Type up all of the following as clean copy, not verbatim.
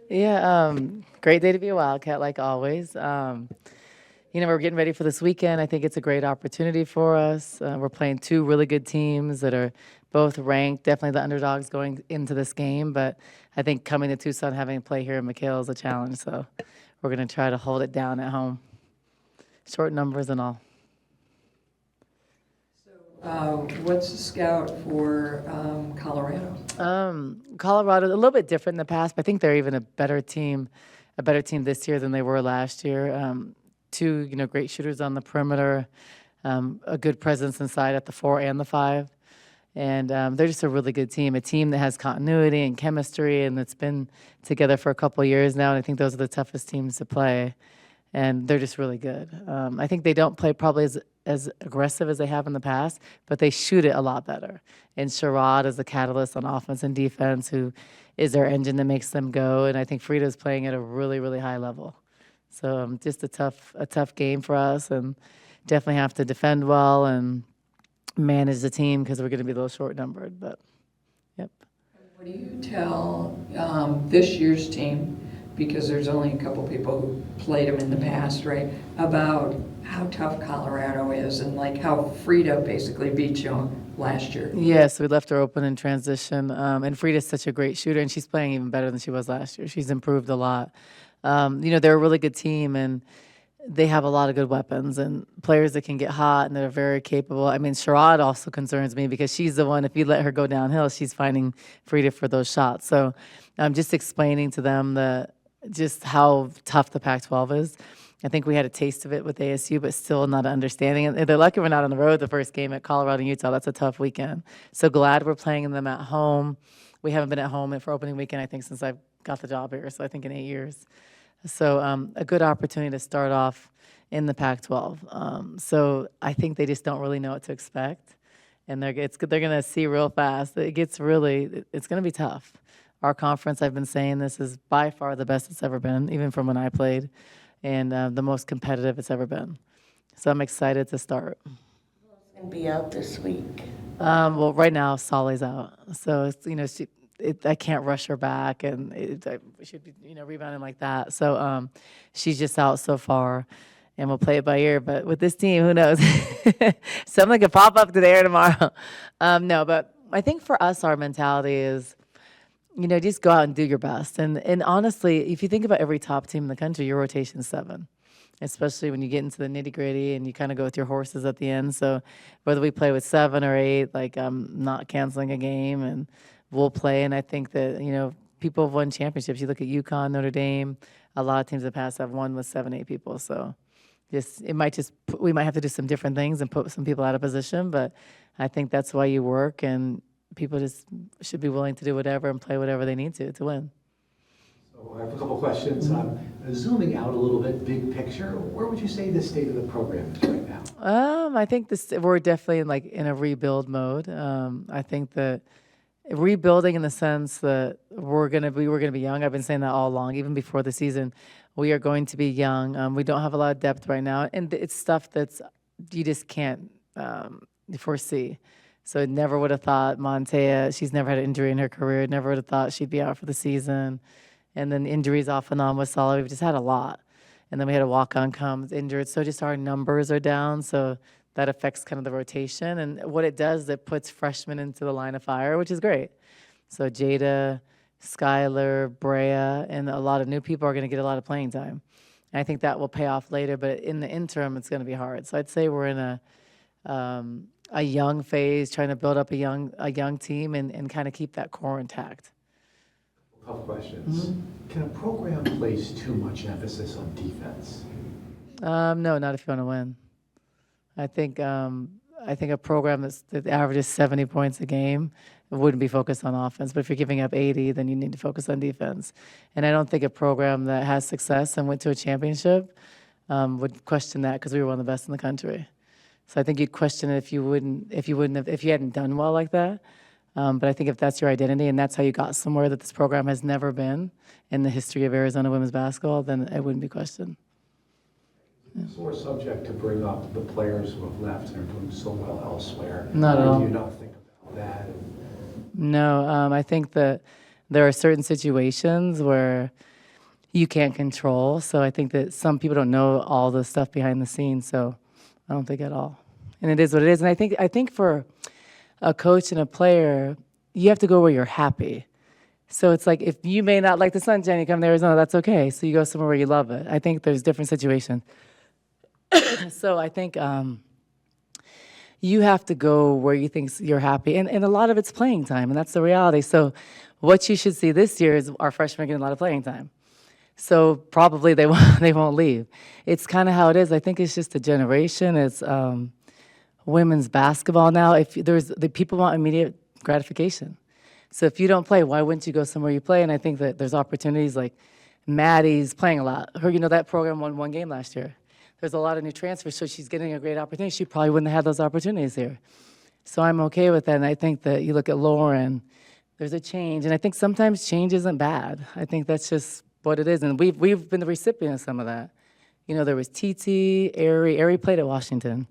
Yeah, great day to be a Wildcat, like always. We're getting ready for this weekend. I think it's a great opportunity for us. We're playing two really good teams that are both ranked, definitely the underdogs going into this game. But I think coming to Tucson, having to play here in McHale is a challenge. So we're going to try to hold it down at home, short numbers and all. What's the scout for Colorado? Colorado, a little bit different in the past, but I think they're even a better team this year than they were last year. Two, great shooters on the perimeter, a good presence inside at the 4 and the 5. And they're just a really good team, a team that has continuity and chemistry and that's been together for a couple of years now. And I think those are the toughest teams to play. And they're just really good. I think they don't play probably as aggressive as they have in the past, but they shoot it a lot better. And Sherrod is the catalyst on offense and defense, who is their engine that makes them go. And I think Frida's playing at a really, really high level. So just a tough game for us, and definitely have to defend well and manage the team because we're going to be a little short numbered. But yep. What do you tell this year's team, because there's only a couple people who played them in the past, right, about how tough Colorado is and like how Frida basically beat you last year? Yes, we left her open in transition. And Frida's such a great shooter, and she's playing even better than she was last year. She's improved a lot. They're a really good team, and they have a lot of good weapons and players that can get hot and they're very capable. I mean, Sherrod also concerns me because she's the one, if you let her go downhill, she's finding Frida for those shots. So I'm just explaining to them just how tough the Pac-12 is. I think we had a taste of it with ASU, but still not understanding it. They're lucky we're not on the road the first game at Colorado and Utah. That's a tough weekend. So glad we're playing them at home. We haven't been at home for opening weekend, I think, since I've got the job here, so I think in 8 years. So a good opportunity to start off in the Pac-12. So I think they just don't really know what to expect, and they're going to see real fast. It's going to be tough. Our conference, I've been saying this, is by far the best it's ever been, even from when I played, and the most competitive it's ever been. So I'm excited to start. And be out this week. Well, right now, Solly's out. So, I can't rush her back, and I should be, rebounding like that. So she's just out so far, and we'll play it by ear. But with this team, who knows? Something could pop up today or tomorrow. No, but I think for us, our mentality is, just go out and do your best. And honestly, if you think about every top team in the country, your rotation is 7. Especially when you get into the nitty gritty and you kind of go with your horses at the end. So whether we play with 7 or 8, I'm not canceling a game, and we'll play. And I think that, people have won championships. You look at UConn, Notre Dame, a lot of teams in the past have won with 7, 8 people. So we might have to do some different things and put some people out of position, but I think that's why you work, and people just should be willing to do whatever and play whatever they need to win. So I have a couple questions. Zooming out a little bit, big picture, where would you say the state of the program is right now? I think we're definitely in a rebuild mode. I think that rebuilding in the sense that we're gonna be young. I've been saying that all along, even before the season. We are going to be young. We don't have a lot of depth right now, and it's stuff that's you just can't foresee. So I never would have thought Montea. She's never had an injury in her career. Never would have thought she'd be out for the season. And then injuries off and on with Solid. We've just had a lot. And then we had a walk-on come injured. So just our numbers are down. So that affects kind of the rotation. And what it does, it puts freshmen into the line of fire, which is great. So Jada, Skylar, Brea, and a lot of new people are going to get a lot of playing time. And I think that will pay off later. But in the interim, it's going to be hard. So I'd say we're in a young phase, trying to build up a young team and kind of keep that core intact. Tough questions. Can a program place too much emphasis on defense? No, not if you want to win. I think a program that averages 70 points a game wouldn't be focused on offense. But if you're giving up 80, then you need to focus on defense. And I don't think a program that has success and went to a championship would question that, because we were one of the best in the country. So I think you'd question it if you hadn't done well like that. But I think if that's your identity and that's how you got somewhere that this program has never been in the history of Arizona women's basketball, then it wouldn't be questioned. Sore subject to bring up the players who have left and are doing so well elsewhere. Not at all. Do you not think about that? No, I think that there are certain situations where you can't control. So I think that some people don't know all the stuff behind the scenes. So I don't think at all. And it is what it is. And I think for a coach and a player, you have to go where you're happy. So it's like if you may not like the sunshine, you come to Arizona, that's okay. So you go somewhere where you love it. I think there's different situations. So I think you have to go where you think you're happy. And a lot of it's playing time, and that's the reality. So what you should see this year is our freshmen getting a lot of playing time. So probably they won't leave. It's kind of how it is. I think it's just a generation. It's women's basketball now. If there's the people want immediate gratification. So if you don't play, why wouldn't you go somewhere you play? And I think that there's opportunities like Maddie's playing a lot. Her, that program won one game last year. There's a lot of new transfers, so she's getting a great opportunity. She probably wouldn't have had those opportunities here. So I'm okay with that. And I think that you look at Lauren, there's a change. And I think sometimes change isn't bad. I think that's just what it is. And we've been the recipient of some of that. There was TT, Ari played at Washington.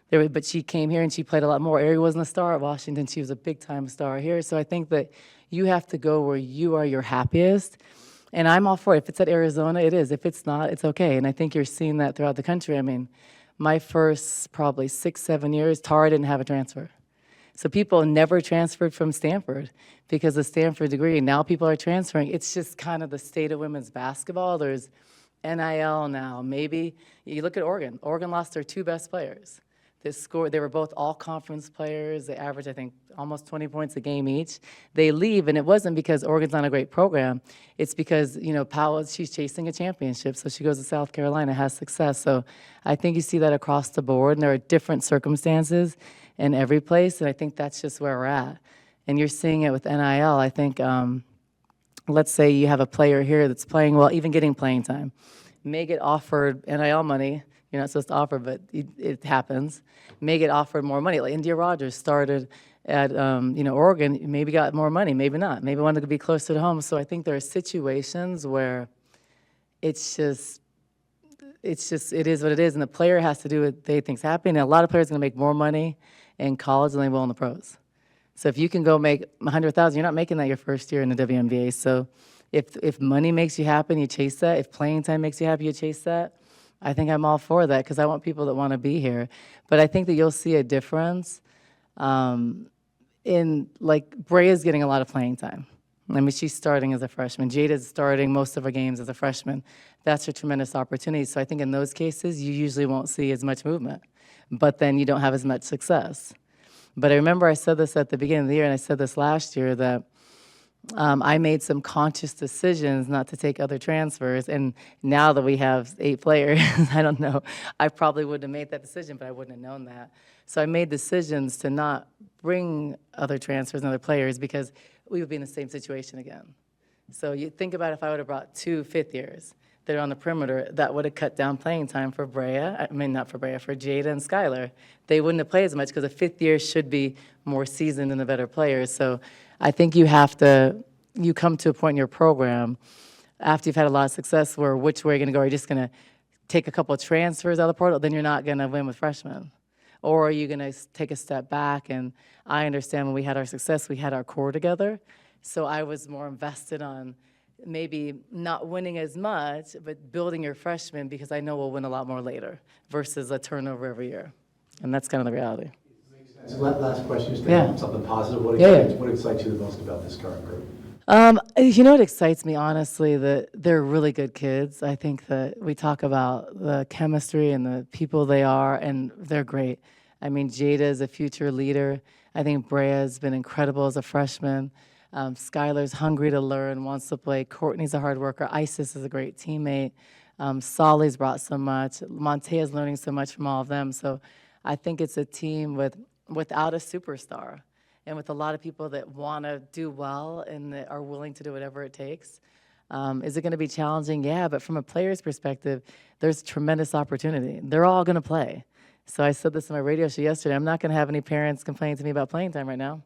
But she came here and she played a lot more. Ari wasn't a star at Washington. She was a big-time star here. So I think that you have to go where you are your happiest. And I'm all for it. If it's at Arizona, it is. If it's not, it's okay. And I think you're seeing that throughout the country. I mean, my first probably 6-7 years, Tara didn't have a transfer. So people never transferred from Stanford because of Stanford degree. Now people are transferring. It's just kind of the state of women's basketball. There's NIL now. Maybe you look at Oregon. Oregon lost their two best players. They were both all-conference players. They averaged, I think, almost 20 points a game each. They leave, and it wasn't because Oregon's not a great program. It's because, Powell, she's chasing a championship, so she goes to South Carolina, has success. So I think you see that across the board, and there are different circumstances in every place, and I think that's just where we're at. And you're seeing it with NIL. I think, let's say you have a player here that's playing well, even getting playing time, may get offered NIL money. You're not supposed to offer, but it happens. May get offered more money. Like India Rogers started at Oregon, maybe got more money, maybe not. Maybe wanted to be closer to home. So I think there are situations where it is what it is, and the player has to do what they think's happening. And a lot of players are going to make more money in college than they will in the pros. So if you can go make $100,000, you're not making that your first year in the WNBA. So if money makes you happy, you chase that. If playing time makes you happy, you chase that. I think I'm all for that because I want people that want to be here. But I think that you'll see a difference in, like, Brea's getting a lot of playing time. I mean, she's starting as a freshman. Jada's starting most of her games as a freshman. That's a tremendous opportunity. So I think in those cases, you usually won't see as much movement. But then you don't have as much success. But I remember I said this at the beginning of the year, and I said this last year, that I made some conscious decisions not to take other transfers, and now that we have 8 players, I don't know, I probably wouldn't have made that decision, but I wouldn't have known that. So I made decisions to not bring other transfers and other players because we would be in the same situation again. So you think about if I would have brought 2 fifth-years that are on the perimeter, that would have cut down playing time for not for Brea, for Jada and Skylar. They wouldn't have played as much because a fifth year should be more seasoned than the better players. So I think you come to a point in your program after you've had a lot of success where which way you're going to go. Are you just going to take a couple of transfers out of the portal? Then you're not going to win with freshmen. Or are you going to take a step back? And I understand when we had our success, we had our core together. So I was more invested on maybe not winning as much, but building your freshmen because I know we'll win a lot more later versus a turnover every year. And that's kind of the reality. So last question, just to Yeah. have something positive. What Yeah, excites, yeah. what excites you the most about this current group? What excites me, honestly, that they're really good kids. I think that we talk about the chemistry and the people they are, and they're great. I mean, Jada is a future leader. I think Brea's been incredible as a freshman. Skylar's hungry to learn, wants to play. Courtney's a hard worker. Isis is a great teammate. Solly's brought so much. Montea's learning so much from all of them. So I think it's a team without a superstar and with a lot of people that want to do well and that are willing to do whatever it takes. Is it going to be challenging? Yeah, but from a player's perspective, there's tremendous opportunity. They're all going to play. So I said this on my radio show yesterday. I'm not going to have any parents complaining to me about playing time right now.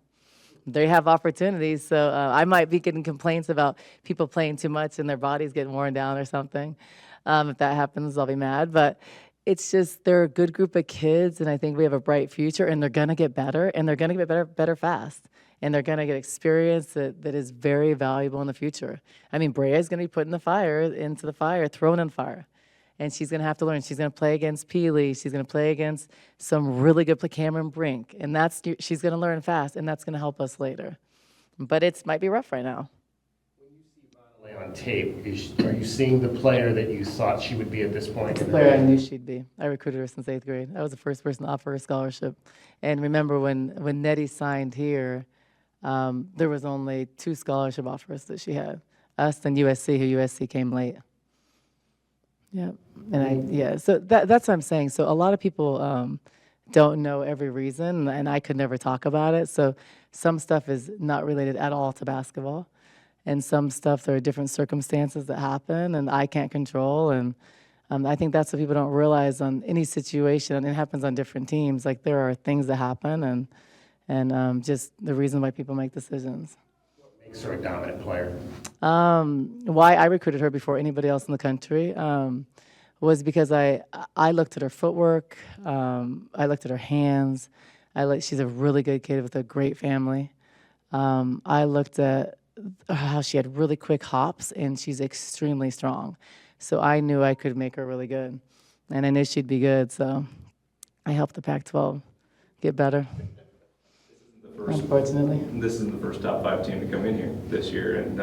They have opportunities, so I might be getting complaints about people playing too much and their bodies getting worn down or something. If that happens, I'll be mad. But it's just they're a good group of kids, and I think we have a bright future, and they're going to get better, and they're going to get better fast. and they're going to get experience that is very valuable in the future. I mean, Brea is going to be put into the fire, thrown in fire. And she's going to have to learn. She's going to play against Peely. She's going to play against some really good play, Cameron Brink. And she's going to learn fast, and that's going to help us later. But it might be rough right now. When you see Vonleh on tape, are you seeing the player that you thought she would be at this point? The player I knew she'd be. I recruited her since 8th grade. I was the first person to offer her a scholarship. And remember when Nettie signed here, there was only 2 scholarship offers that she had, us and USC, who USC came late. Yeah, so that's what I'm saying. So a lot of people don't know every reason, and I could never talk about it. So some stuff is not related at all to basketball, and some stuff, there are different circumstances that happen, and I can't control. And I think that's what people don't realize on any situation, and it happens on different teams. Like, there are things that happen, and just the reason why people make decisions. Makes her a dominant player. Why I recruited her before anybody else in the country was because I looked at her footwork, I looked at her hands. She's a really good kid with a great family. I looked at how she had really quick hops, and she's extremely strong. So I knew I could make her really good, and I knew she'd be good. So I helped the Pac-12 get better. Unfortunately. This is the first top 5 team to come in here this year, and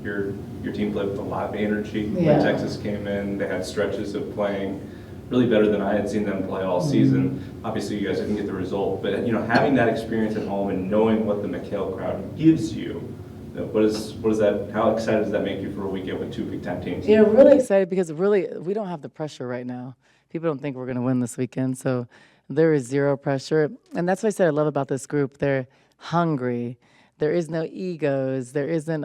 your team played with a lot of energy. Yeah. When Texas came in, they had stretches of playing really better than I had seen them play all season. Obviously, you guys didn't get the result, but having that experience at home and knowing what the McHale crowd gives you, what is that? How excited does that make you for a weekend with 2 Big Ten teams? Yeah, really excited because really we don't have the pressure right now. People don't think we're going to win this weekend, so there is zero pressure. And that's what I said I love about this group. They're hungry. There is no egos. There isn't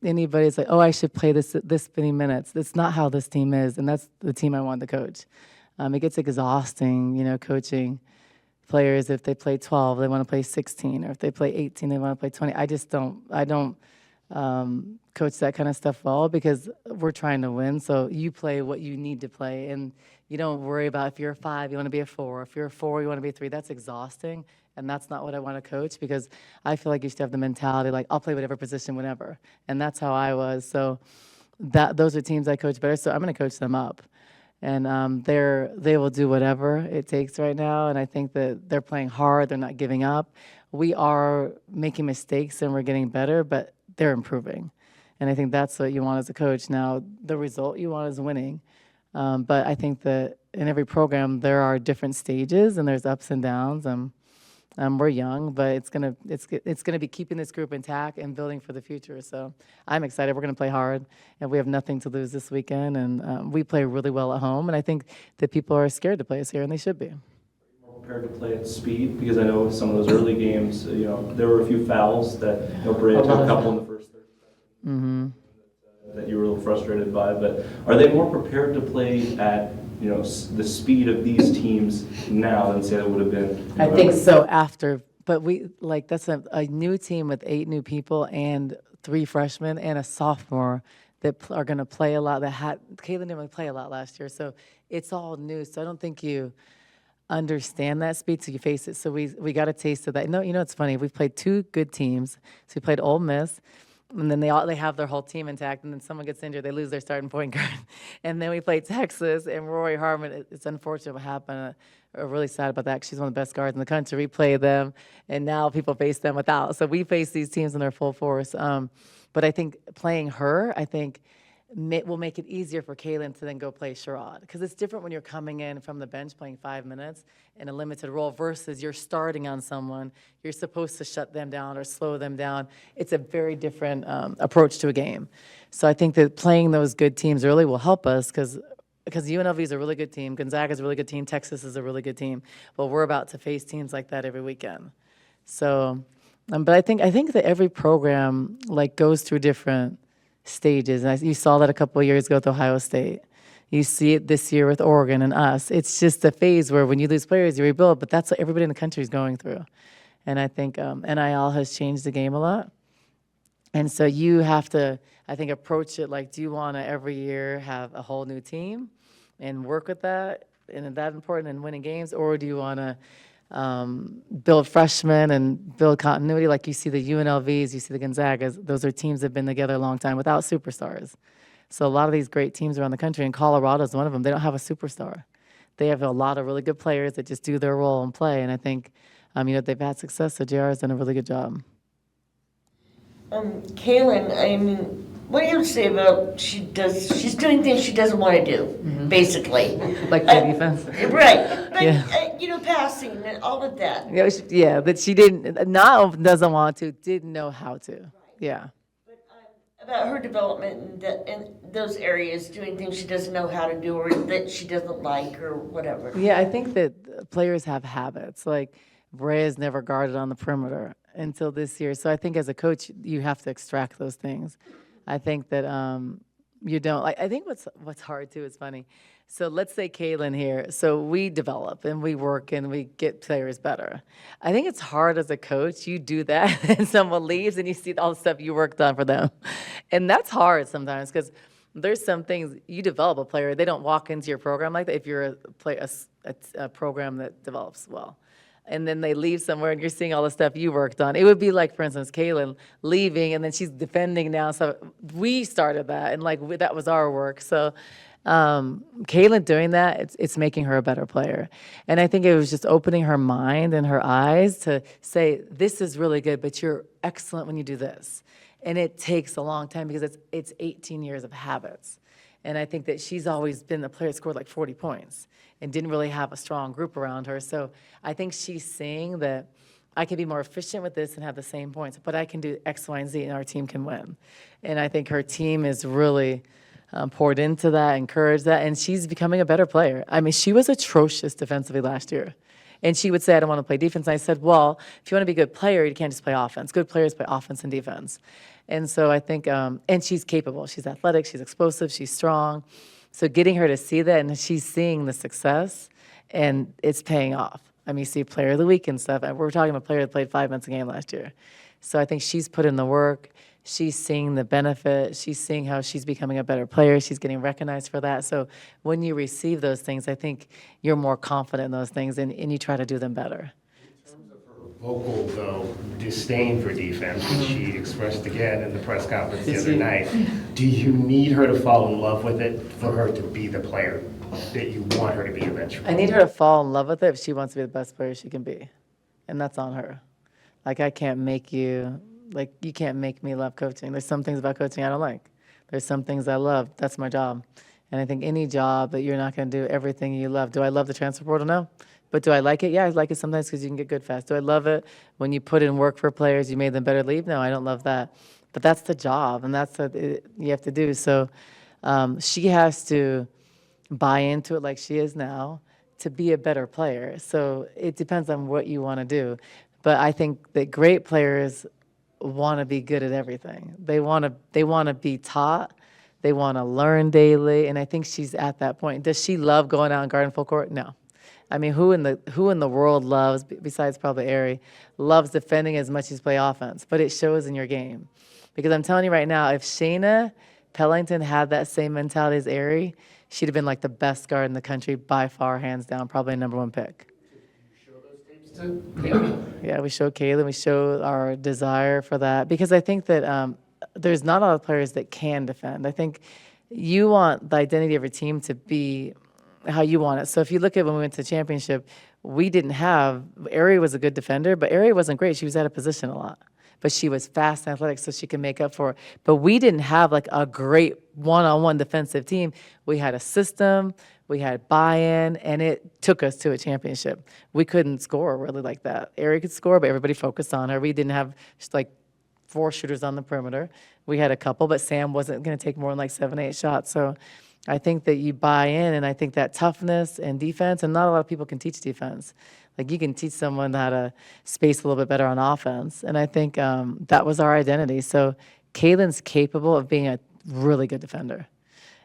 anybody's like, oh, I should play this many minutes. That's not how this team is, and that's the team I want to coach. It gets exhausting, coaching players. If they play 12, they want to play 16, or if they play 18, they want to play 20. I don't coach that kind of stuff well, because we're trying to win. So you play what you need to play, and you don't worry about if you're a 5, you want to be a 4. If you're a 4, you want to be a 3. That's exhausting, and that's not what I want to coach, because I feel like you should have the mentality like, I'll play whatever position whenever, and that's how I was. So those are teams I coach better. So I'm going to coach them up, and they will do whatever it takes right now. And I think that they're playing hard. They're not giving up. We are making mistakes and we're getting better, but they're improving. And I think that's what you want as a coach. Now, the result you want is winning. But I think that in every program, there are different stages and there's ups and downs. We're young, but it's gonna be keeping this group intact and building for the future. So I'm excited. We're gonna play hard, and we have nothing to lose this weekend. And we play really well at home. And I think that people are scared to play us here, and they should be. More prepared to play at speed, because I know some of those early games, there were a few fouls that Brea took a couple in the first 30 seconds that you were a little frustrated by. But are they more prepared to play at the speed of these teams now than say it would have been? I think so after, but that's a new team with 8 new people and 3 freshmen and a sophomore that are going to play a lot. Kayden didn't really play a lot last year, so it's all new. So I don't think you understand that speed till you face it. So we got a taste of that. No, it's funny. We've played 2 good teams. So we played Ole Miss, and then they have their whole team intact, and then someone gets injured, they lose their starting point guard. And then we played Texas, and Rory Harmon, it's unfortunate what happened. We're really sad about that, 'cause she's one of the best guards in the country. We played them, and now people face them without. So we face these teams in their full force. But I think playing her, will make it easier for Kayden to then go play Sherrod. Because it's different when you're coming in from the bench playing 5 minutes in a limited role versus you're starting on someone. You're supposed to shut them down or slow them down. It's a very different approach to a game. So I think that playing those good teams early will help us, because UNLV is a really good team, Gonzaga is a really good team, Texas is a really good team. But we're about to face teams like that every weekend. So, but I think that every program goes through different stages. And you saw that a couple of years ago with Ohio State. You see it this year with Oregon and us. It's just a phase where when you lose players, you rebuild, but that's what everybody in the country is going through. And I think NIL has changed the game a lot. And so you have to, I think, approach it do you want to every year have a whole new team and work with that? And is that important in winning games? Or do you want to build freshmen and build continuity. Like you see the UNLVs, you see the Gonzagas. Those are teams that have been together a long time without superstars. So a lot of these great teams around the country, and Colorado is one of them, they don't have a superstar. They have a lot of really good players that just do their role and play. And I think, they've had success, so JR has done a really good job. Kaylin, I mean, what do you have to say about she's doing things she doesn't want to do, basically. Like play defense. Right. But, Yeah. Passing and all of that. Yeah, that she doesn't want to, didn't know how to. Yeah. About her development in those areas, doing things she doesn't know how to do or that she doesn't like or whatever. Yeah, I think that players have habits. Like Rhea's never guarded on the perimeter until this year. So I think as a coach, you have to extract those things. I think that you don't. I think what's hard too is funny. So let's say Kaylin here. So we develop and we work and we get players better. I think it's hard as a coach. You do that and someone leaves and you see all the stuff you worked on for them. And that's hard sometimes because there's some things you develop a player. They don't walk into your program like that if you're a program that develops well. And then they leave somewhere and you're seeing all the stuff you worked on. It would be like, for instance, Kaylin leaving and then she's defending now. So we started that and that was our work. So Kaylin doing that, it's making her a better player. And I think it was just opening her mind and her eyes to say, this is really good, but you're excellent when you do this. And it takes a long time because it's 18 years of habits. And I think that she's always been the player that scored like 40 points and didn't really have a strong group around her. So I think she's seeing that I can be more efficient with this and have the same points, but I can do X, Y, and Z, and our team can win. And I think her team is really poured into that, encouraged that, and she's becoming a better player. I mean, she was atrocious defensively last year. And she would say, I don't want to play defense. And I said, well, if you want to be a good player, you can't just play offense. Good players play offense and defense. And so I think, and she's capable. She's athletic, she's explosive, she's strong. So getting her to see that, and she's seeing the success, and it's paying off. I mean, you see Player of the Week and stuff. And we're talking about a player that played 5 minutes a game last year. So I think she's put in the work. She's seeing the benefit. She's seeing how she's becoming a better player. She's getting recognized for that. So when you receive those things, I think you're more confident in those things, and you try to do them better. Vocal, though, disdain for defense, which she expressed again in the press conference the other night. Do you need her to fall in love with it for her to be the player that you want her to be eventually? I need her to fall in love with it if she wants to be the best player she can be. And that's on her. Like, I can't make you, like, you can't make me love coaching. There's some things about coaching I don't like. There's some things I love. That's my job. And I think any job that you're not going to do everything you love. Do I love the transfer portal? No. But do I like it? Yeah, I like it sometimes because you can get good fast. Do I love it when you put in work for players, you made them better leave? No, I don't love that. But that's the job, and that's what you have to do. So she has to buy into it like she is now to be a better player. So it depends on what you want to do. But I think that great players want to be good at everything. They want to be taught. They want to learn daily, and I think she's at that point. Does she love going out and guarding full court? No. I mean, who in the world loves, besides probably Ari, loves defending as much as play offense? But it shows in your game. Because I'm telling you right now, if Shayna Pellington had that same mentality as Ari, she'd have been like the best guard in the country by far, hands down, probably a #1 pick. Yeah, we show Kaylin, we show our desire for that. Because I think that there's not a lot of players that can defend. I think you want the identity of your team to be how you want it. So if you look at when we went to the championship, we didn't have, Ari was a good defender, but Ari wasn't great. She was out of position a lot. But she was fast and athletic, so she could make up for it. But we didn't have like a great one-on-one defensive team. We had a system, we had buy-in, and it took us to a championship. We couldn't score really like that. Ari could score, but everybody focused on her. We didn't have just like 4 shooters on the perimeter. We had a couple, but Sam wasn't going to take more than like 7, 8 shots. So I think that you buy in, and I think that toughness and defense, and not a lot of people can teach defense. Like you can teach someone how to space a little bit better on offense, and I think that was our identity. So Kaylin's capable of being a really good defender,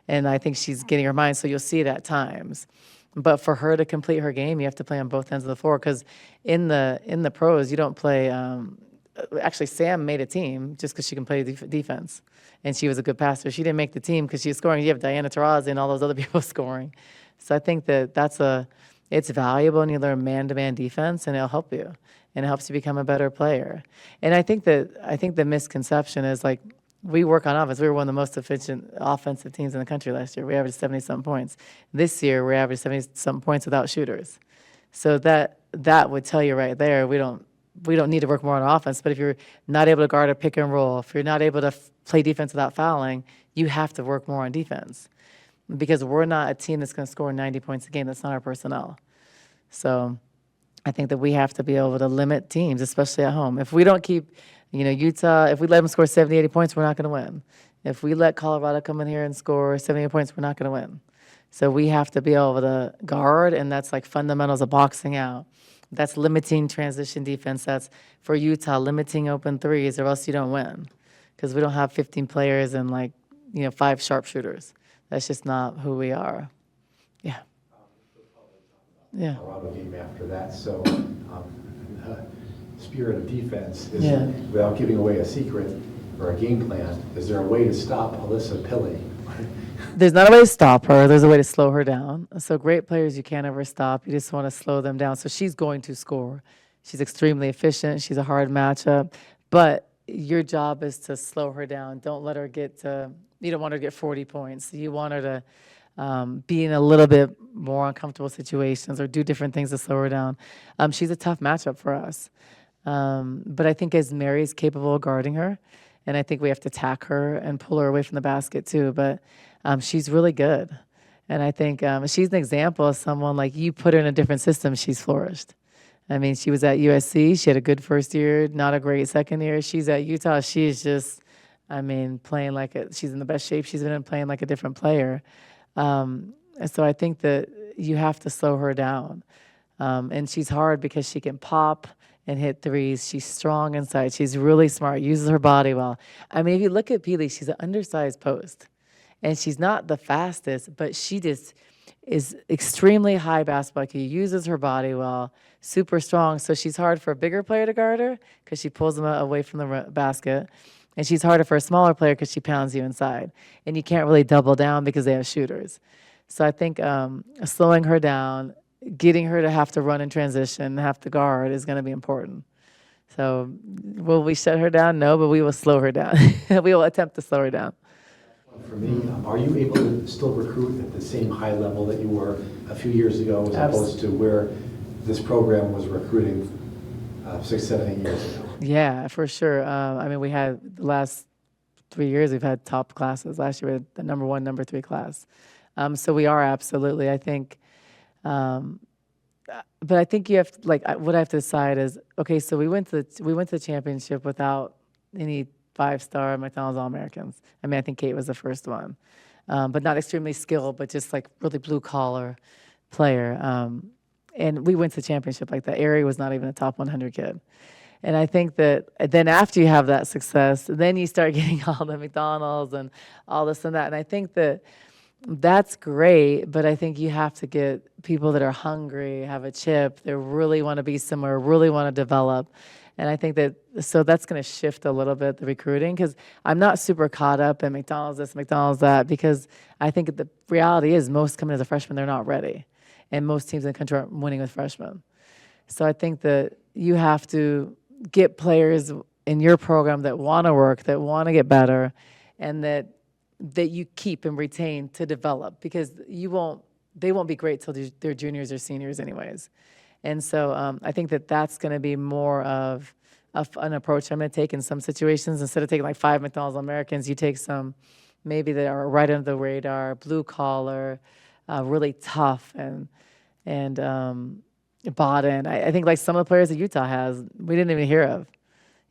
and I think she's getting her mind, so you'll see it at times. But for her to complete her game, you have to play on both ends of the floor, because in the pros, you don't play actually, Sam made a team just because she can play defense, and she was a good passer. She didn't make the team because she was scoring. You have Diana Taurasi and all those other people scoring. So I think that that's a it's valuable, and you learn man-to-man defense, and it'll help you, and it helps you become a better player. And I think the misconception is like, we work on offense. We were one of the most efficient offensive teams in the country last year. We averaged 70-something points. This year, we averaged 70-something points without shooters. So that would tell you right there, we don't need to work more on offense. But if you're not able to guard a pick and roll, if you're not able to play defense without fouling, you have to work more on defense, because we're not a team that's going to score 90 points a game. That's not our personnel. So I think that we have to be able to limit teams, especially at home. If we don't keep, Utah, if we let them score 70, 80 points, we're not going to win. If we let Colorado come in here and score 70 points, we're not going to win. So we have to be able to guard, and that's like fundamentals of boxing out. That's limiting transition defense. That's, for Utah, limiting open threes, or else you don't win, because we don't have 15 players and 5 sharpshooters. That's just not who we are. Yeah. Yeah. Colorado game after that. So spirit of defense is, Yeah. without giving away a secret or a game plan, is there a way to stop Alyssa Pilley? There's not a way to stop her. There's a way to slow her down. So great players you can't ever stop. You just want to slow them down. So she's going to score. She's extremely efficient. She's a hard matchup. But your job is to slow her down. Don't let her you don't want her to get 40 points. You want her to be in a little bit more uncomfortable situations or do different things to slow her down. She's a tough matchup for us. But I think as Mary's capable of guarding her, and I think we have to attack her and pull her away from the basket too. But she's really good. And I think she's an example of someone, like, you put her in a different system, she's flourished. I mean, she was at USC. She had a good first year, not a great second year. She's at Utah. She is just, playing she's in the best shape she's been in, playing like a different player. And so I think that you have to slow her down. And she's hard because she can pop and hit threes. She's strong inside. She's really smart, uses her body well. If you look at Peely, she's an undersized post. And she's not the fastest, but she just is extremely high basketball IQ, uses her body well, super strong. So she's hard for a bigger player to guard her because she pulls them away from the basket. And she's harder for a smaller player because she pounds you inside. And you can't really double down because they have shooters. So I think slowing her down, getting her to have to run in transition, have to guard is going to be important. So will we shut her down? No, but we will slow her down. We will attempt to slow her down. For me, are you able to still recruit at the same high level that you were a few years ago, as opposed to where this program was recruiting 6, 7, 8 years ago? Yeah, for sure. We had the last 3 years, we've had top classes. Last year, we had the number 1, number 3 class. So we are absolutely, I think. But I think you have to, what I have to decide is, okay, so we went to the championship without any 5-star McDonald's All-Americans. I think Kate was the first one, but not extremely skilled, but just really blue-collar player. And we went to the championship like that. Ari was not even a top 100 kid. And I think that then after you have that success, then you start getting all the McDonald's and all this and that. And I think that that's great, but I think you have to get people that are hungry, have a chip, they really want to be somewhere, really want to develop. And I think so that's going to shift a little bit, the recruiting, because I'm not super caught up in McDonald's this, McDonald's that, because I think the reality is most coming as a freshman, they're not ready. And most teams in the country aren't winning with freshmen. So I think that you have to get players in your program that want to work, that want to get better, and that you keep and retain to develop, because they won't be great till they're juniors or seniors anyways. And so I think that's going to be more of an approach I'm going to take in some situations. Instead of taking 5 McDonald's Americans, you take some maybe that are right under the radar, blue collar, really tough and bought in. I think some of the players that Utah has, we didn't even hear of.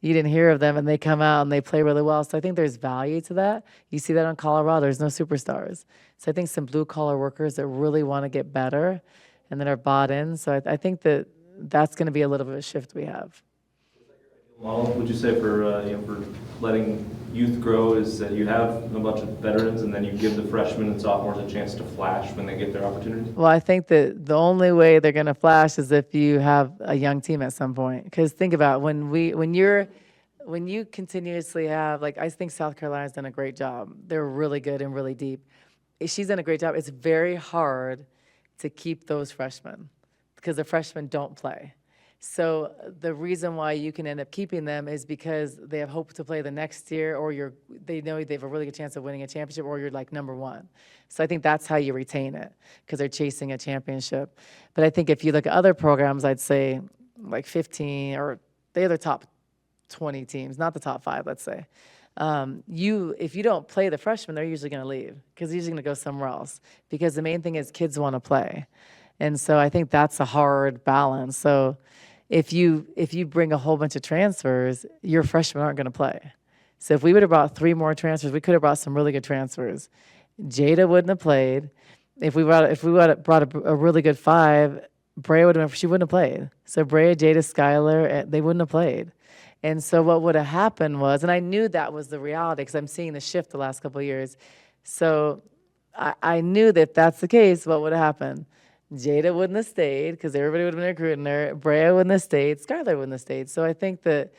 You didn't hear of them, and they come out and they play really well. So I think there's value to that. You see that on Colorado. There's no superstars. So I think some blue-collar workers that really want to get better and that are bought in. So I think that's going to be a little bit of a shift we have. Model, would you say, for letting youth grow, is that you have a bunch of veterans and then you give the freshmen and sophomores a chance to flash when they get their opportunity? Well, I think that the only way they're going to flash is if you have a young team at some point. Because think about when you continuously have, I think South Carolina's done a great job. They're really good and really deep. She's done a great job. It's very hard to keep those freshmen. because the freshmen don't play. So the reason why you can end up keeping them is because they have hope to play the next year, or they know they have a really good chance of winning a championship, or you're like number one. So I think that's how you retain it, because they're chasing a championship. But I think if you look at other programs, I'd say like 15, or they're the top 20 teams, not the top 5, let's say. If you don't play the freshmen, they're usually going to leave, because they're usually going to go somewhere else, because the main thing is kids want to play. And so I think that's a hard balance. So if you bring a whole bunch of transfers, your freshmen aren't going to play. So if we would have brought 3 more transfers, we could have brought some really good transfers. Jada wouldn't have played. If we brought a really good 5, Brea she wouldn't have played. So Brea, Jada, Skylar, they wouldn't have played. And so what would have happened was, and I knew that was the reality because I'm seeing the shift the last couple of years. So I knew that if that's the case, what would have happened? Jada wouldn't have stayed because everybody would have been recruiting her. Brea wouldn't have stayed. Skylar wouldn't have stayed. So I think that,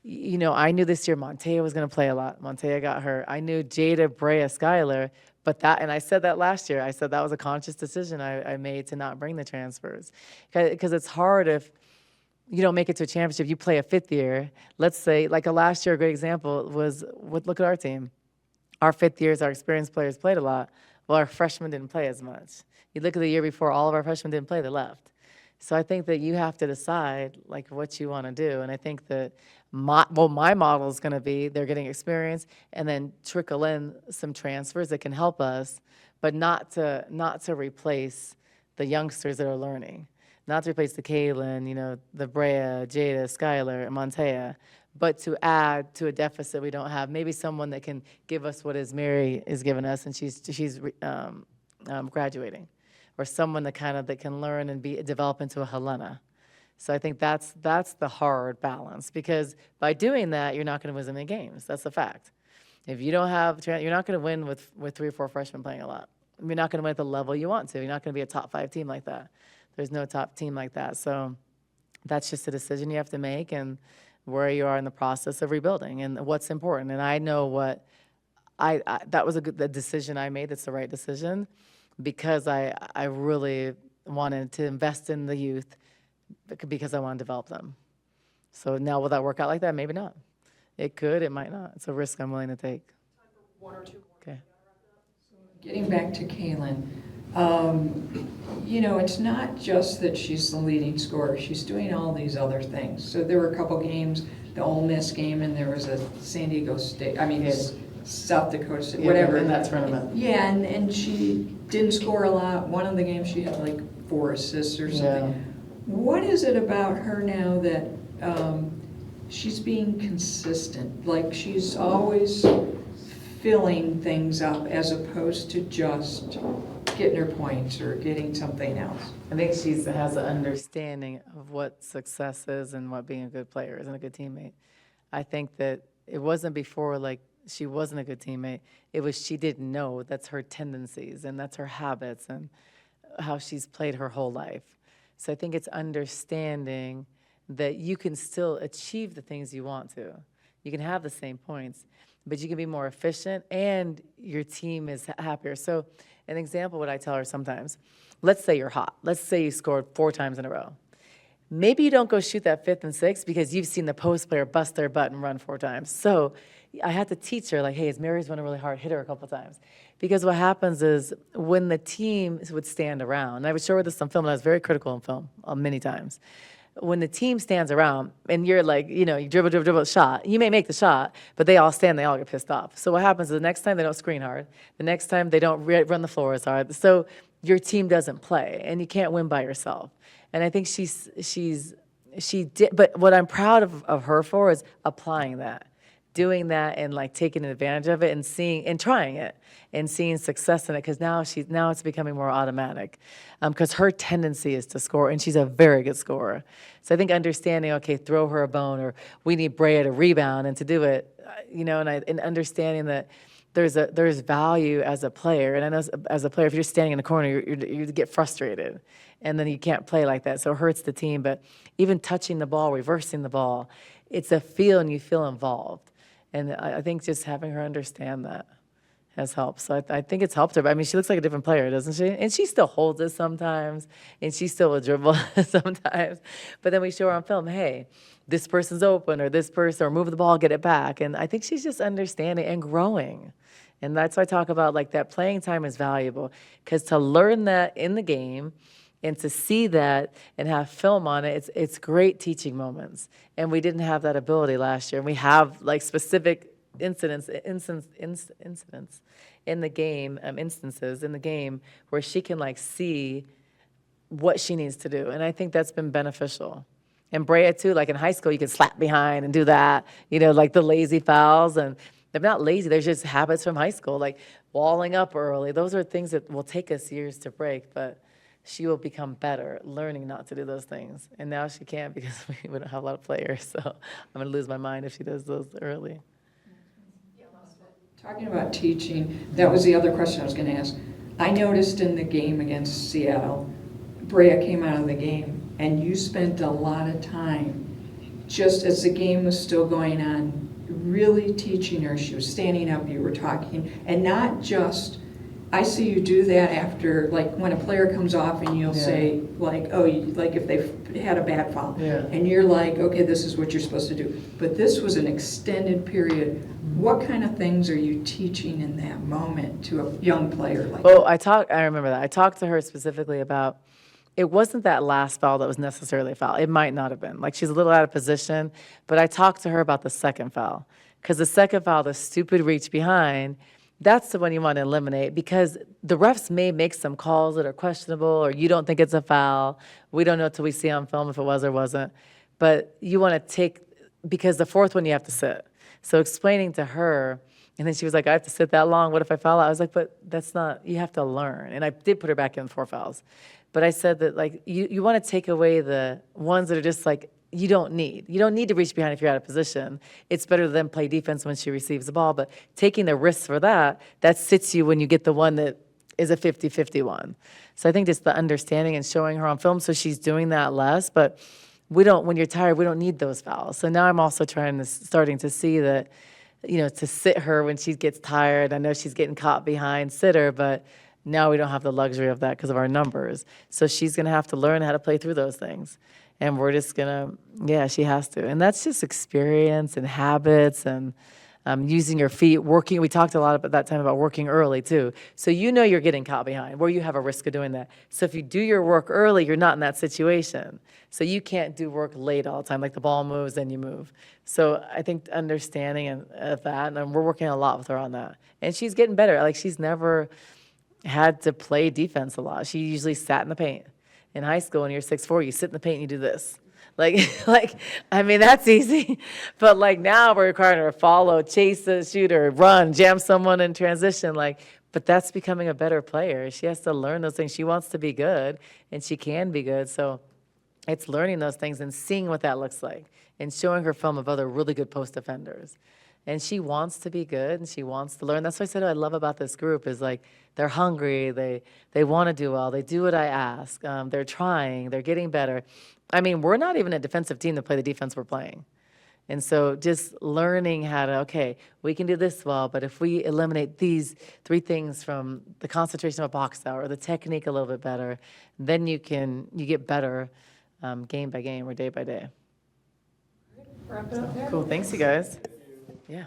I knew this year Montea was going to play a lot. Montea got hurt. I knew Jada, Brea, Skylar, and I said that last year. I said that was a conscious decision I made to not bring the transfers, because it's hard if you don't make it to a championship. You play a 5th year. Let's say, like last year, a great example was look at our team. Our 5th years, our experienced players played a lot. Well, our freshmen didn't play as much. You look at the year before, all of our freshmen didn't play, they left. So I think that you have to decide like what you want to do. And I think that my model is going to be they're getting experience and then trickle in some transfers that can help us, but not to replace the youngsters that are learning. Not to replace the Kayden, the Brea, Jada, Skylar, and Montea, but to add to a deficit we don't have. Maybe someone that can give us what Mary is giving us, and she's graduating, or someone that can learn and develop into a Helena. So I think that's the hard balance, because by doing that, you're not going to win as many games. That's a fact. If you don't have, you're not going to win with 3 or 4 freshmen playing a lot. You're not going to win at the level you want to. You're not going to be a top 5 team like that. There's no top team like that. So that's just a decision you have to make, and where you are in the process of rebuilding and what's important. And I know what that was the decision I made. That's the right decision, because I really wanted to invest in the youth because I want to develop them. So now, will that work out like that? Maybe not. It could, it might not. It's a risk I'm willing to take. One or two more. Okay. Getting back to Kaylin, it's not just that she's the leading scorer. She's doing all these other things. So there were a couple games, the Ole Miss game, and there was a San Diego State, South Dakota State, whatever. In that tournament. Yeah, and she didn't score a lot. One of the games she had like 4 assists or something. Yeah. What is it about her now that she's being consistent? Like she's always filling things up as opposed to just getting her points or getting something else. I think she has an understanding of what success is and what being a good player is and a good teammate. I think that it wasn't before like she wasn't a good teammate. It was she didn't know that's her tendencies and that's her habits and how she's played her whole life. So I think it's understanding that you can still achieve the things you want to. You can have the same points, but you can be more efficient and your team is happier. So an example, what I tell her sometimes, let's say you're hot. Let's say you scored 4 times in a row. Maybe you don't go shoot that 5th and 6th because you've seen the post player bust their butt and run 4 times. So I had to teach her, like, hey, as Mary's running really hard, hit her a couple times. Because what happens is when the team would stand around, and I would show her this on film, and I was very critical in film many times. When the team stands around and you're like, you dribble, shot, you may make the shot, but they all stand, they all get pissed off. So what happens is the next time they don't screen hard, the next time they don't run the floor as hard. So your team doesn't play, and you can't win by yourself. And I think she did, but what I'm proud of her for is applying that, doing that and like taking advantage of it and seeing and trying it and seeing success in it, because now it's becoming more automatic, because her tendency is to score and she's a very good scorer. So I think understanding, okay, throw her a bone, or we need Brea to rebound and to do it, and understanding that there's value as a player. And I know as a player, if you're standing in the corner, you get frustrated and then you can't play like that. So it hurts the team. But even touching the ball, reversing the ball, it's a feel and you feel involved. And I think just having her understand that has helped. So I think it's helped her. But I mean, she looks like a different player, doesn't she? And she still holds it sometimes, and she still will dribble sometimes. But then we show her on film, hey, this person's open, or this person, or move the ball, get it back. And I think she's just understanding and growing. And that's why I talk about like that playing time is valuable, because to learn that in the game and to see that and have film on it, it's great teaching moments. And we didn't have that ability last year. And we have like specific incidents in the game, instances in the game where she can like see what she needs to do. And I think that's been beneficial. And Brea too, like in high school, you can slap behind and do that, like the lazy fouls. And they're not lazy, they're just habits from high school, like walling up early. Those are things that will take us years to break, but she will become better learning not to do those things. And now she can't because we don't have a lot of players. So I'm going to lose my mind if she does those early. Talking about teaching, that was the other question I was going to ask. I noticed in the game against Seattle, Brea came out of the game, and you spent a lot of time, just as the game was still going on, really teaching her. She was standing up, you were talking, and not just, I see you do that after, like when a player comes off and you'll say, like, oh, like if they've had a bad foul, and you're like, okay, this is what you're supposed to do. But this was an extended period. What kind of things are you teaching in that moment to a young player like that? Oh, I remember that. I talked to her specifically about, it wasn't that last foul that was necessarily a foul. It might not have been. Like, she's a little out of position, but I talked to her about the second foul. Because the second foul, the stupid reach behind, that's the one you want to eliminate, because the refs may make some calls that are questionable, or you don't think it's a foul. We don't know till we see on film if it was or wasn't. But you want to take, because the fourth one you have to sit. So explaining to her, and then she was like, I have to sit that long. What if I foul out? I was like, but that's not, you have to learn. And I did put her back in 4 fouls. But I said that, like, you want to take away the ones that are just like, you don't need to reach behind if you're out of position. It's better than play defense when she receives the ball. But taking the risks for that sits you when you get the one that is a 50-50 one. So I think just the understanding and showing her on film, so she's doing that less. But when you're tired, we don't need those fouls. So now I'm also starting to see that, to sit her when she gets tired. I know she's getting caught behind, sit her, but now we don't have the luxury of that because of our numbers. So she's going to have to learn how to play through those things. And we're just going to, she has to. And that's just experience and habits and using your feet, working. We talked a lot about that time about working early too. So you're getting caught behind where you have a risk of doing that. So if you do your work early, you're not in that situation. So you can't do work late all the time, like the ball moves, then you move. So I think understanding of that, and we're working a lot with her on that. And she's getting better. Like, she's never had to play defense a lot. She usually sat in the paint. In high school, when you're 6'4", you sit in the paint and you do this. I mean, that's easy. But like now we're requiring her to follow, chase the shooter, run, jam someone in transition. But that's becoming a better player. She has to learn those things. She wants to be good, and she can be good. So it's learning those things and seeing what that looks like and showing her film of other really good post defenders. And she wants to be good, and she wants to learn. That's what I said I love about this group is, like, they're hungry. They want to do well. They do what I ask. They're trying. They're getting better. I mean, we're not even a defensive team to play the defense we're playing. And so just learning how to, okay, we can do this well, but if we eliminate these 3 things from the concentration of a box out or the technique a little bit better, then you get better game by game or day by day. Wrap it up there. Cool. Thanks, you guys. Yeah.